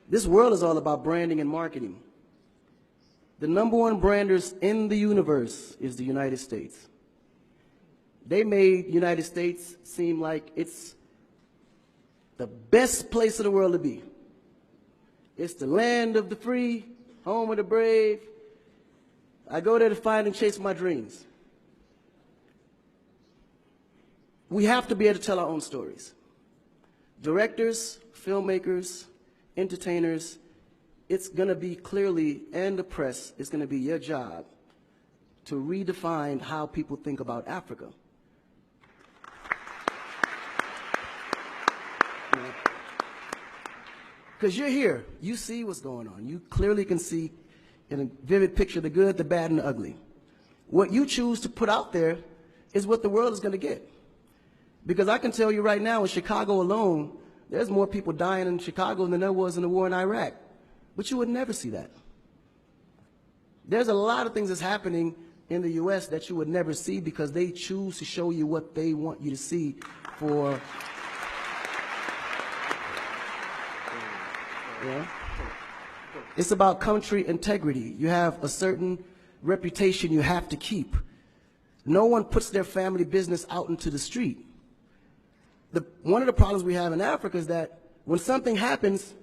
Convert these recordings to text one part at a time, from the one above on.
This world is all about branding and marketing. The #1 branders in the universe is the United States. They made United States seem like it's the best place in the world to be. It's the land of the free, home of the brave. I go there to find and chase my dreams. We have to be able to tell our own stories. Directors, filmmakers, entertainers, it's going to be clearly, and the press, it's going to be your job to redefine how people think about Africa. Because you're here, you see what's going on. You clearly can see in a vivid picture the good, the bad, and the ugly. What you choose to put out there is what the world is going to get. Because I can tell you right now, in Chicago alone, there's more people dying in Chicago than there was in the war in Iraq. But you would never see that. There's a lot of things that's happening in the U.S. that you would never see because they choose to show you what they want you to see for. Yeah. It's about country integrity. You have a certain reputation you have to keep. No one puts their family business out into the street. One of the problems we have in Africa is that when something happens,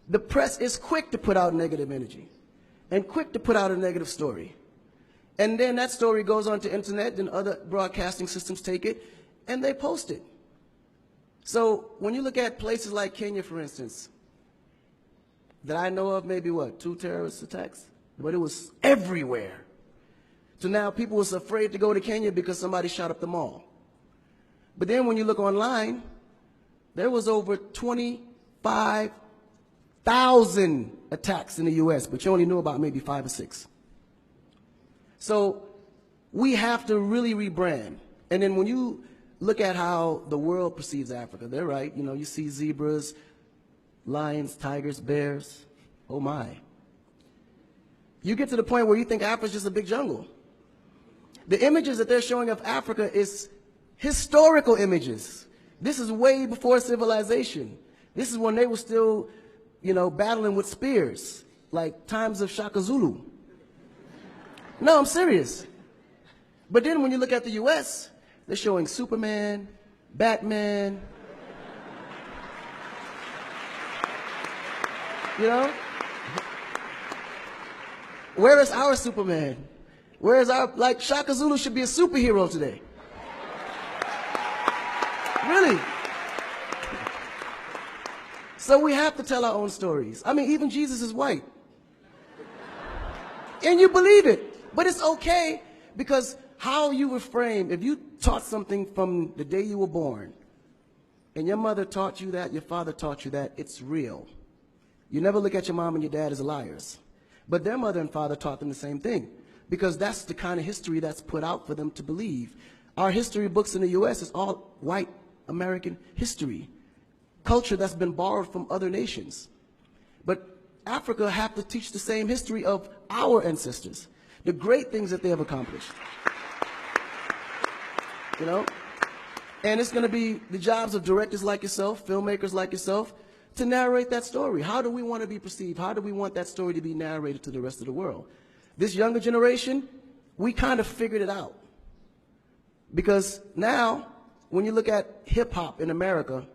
the press is quick to put out negative energy and quick to put out a negative story. And then that story goes on to internet and other broadcasting systems take it and they post it. So when you look at places like Kenya, for instance, that I know of, maybe what, 2 terrorist attacks? But it was everywhere. So now people was afraid to go to Kenya because somebody shot up the mall. But then when you look online, there was over 25,000 attacks in the U.S., but you only knew about maybe 5 or 6. So we have to really rebrand. And then when you look at how the world perceives Africa, they're right. You know, you see zebras, lions, tigers, bears. Oh my. You get to the point where you think Africa's just a big jungle. The images that they're showing of Africa is historical images. This is way before civilization. This is when they were still, you know, battling with spears, like times of Shaka Zulu. No, I'm serious. But then when you look at the U.S., they're showing Superman, Batman, you know? Where is our Superman? Where is our, like, Shaka Zulu should be a superhero today. Really. So we have to tell our own stories. I mean, even Jesus is white. And you believe it. But it's okay because how you were framed, if you taught something from the day you were born, and your mother taught you that, your father taught you that, it's real. You never look at your mom and your dad as liars. But their mother and father taught them the same thing because that's the kind of history that's put out for them to believe. Our history books in the U.S. is all white American history, culture that's been borrowed from other nations. But Africa have to teach the same history of our ancestors, the great things that they have accomplished. You know? And it's going to be the jobs of directors like yourself, filmmakers like yourself, to narrate that story. How do we want to be perceived? How do we want that story to be narrated to the rest of the world? This younger generation, we kind of figured it out. Because now, when you look at hip-hop in America,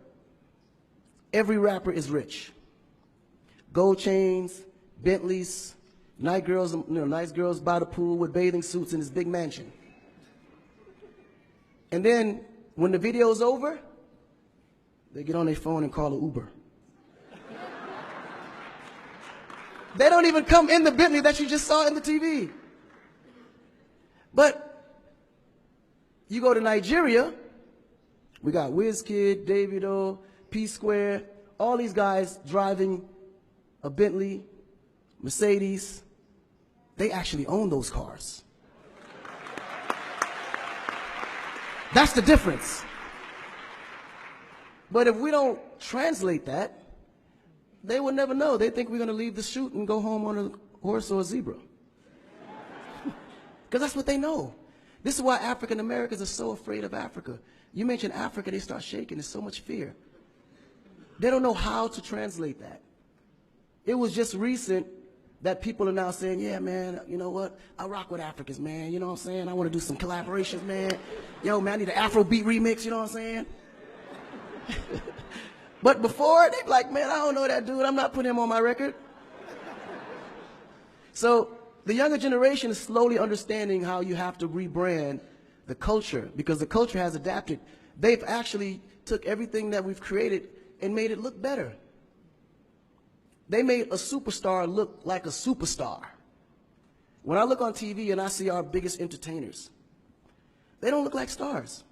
every rapper is rich. Gold chains, Bentleys, nice girls by the pool with bathing suits in this big mansion. And then, when the video's over, they get on their phone and call an Uber. They don't even come in the Bentley that you just saw in the TV. But you go to Nigeria, we got Wizkid, Davido, P-Square, all these guys driving a Bentley, Mercedes. They actually own those cars. That's the difference. But if we don't translate that, they will never know. They think we're going to leave the shoot and go home on a horse or a zebra. Because that's what they know. This is why African Americans are so afraid of Africa. You mention Africa, they start shaking. There's so much fear. They don't know how to translate that It was just recent that people are now saying, yeah, man, you know what? I rock with Africans, man. You know what I'm saying? I want to do some collaborations, man. Yo, man, I need an Afrobeat remix, you know what I'm saying? But before, they'd be like, man, I don't know that dude. I'm not putting him on my record. So the younger generation is slowly understanding how you have to rebrand the culture, because the culture has adapted. They've actually took everything that we've created and made it look better. They made a superstar look like a superstar. When I look on TV and I see our biggest entertainers, they don't look like stars.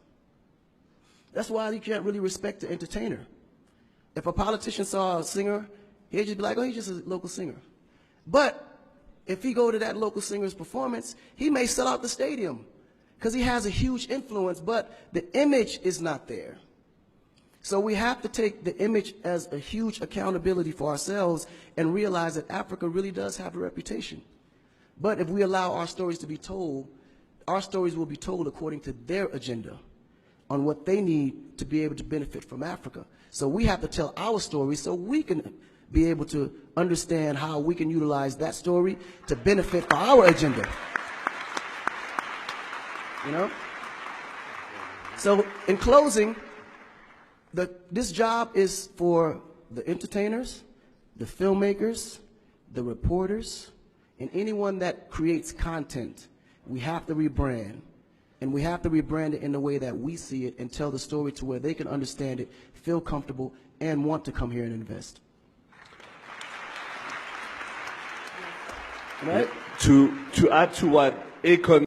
That's why you can't really respect the entertainer. If a politician saw a singer, he'd just be like, oh, he's just a local singer. But if he go to that local singer's performance, he may sell out the stadium because he has a huge influence, but the image is not there. So we have to take the image as a huge accountability for ourselves and realize that Africa really does have a reputation. But if we allow our stories to be told, our stories will be told according to their agenda on what they need to be able to benefit from Africa. So we have to tell our story so we can be able to understand how we can utilize that story to benefit for our agenda. You know? So in closing, this job is for the entertainers, the filmmakers, the reporters, and anyone that creates content. We have to rebrand. And we have to rebrand it in the way that we see it and tell the story to where they can understand it, feel comfortable, and want to come here and invest. Right? To add to what Akon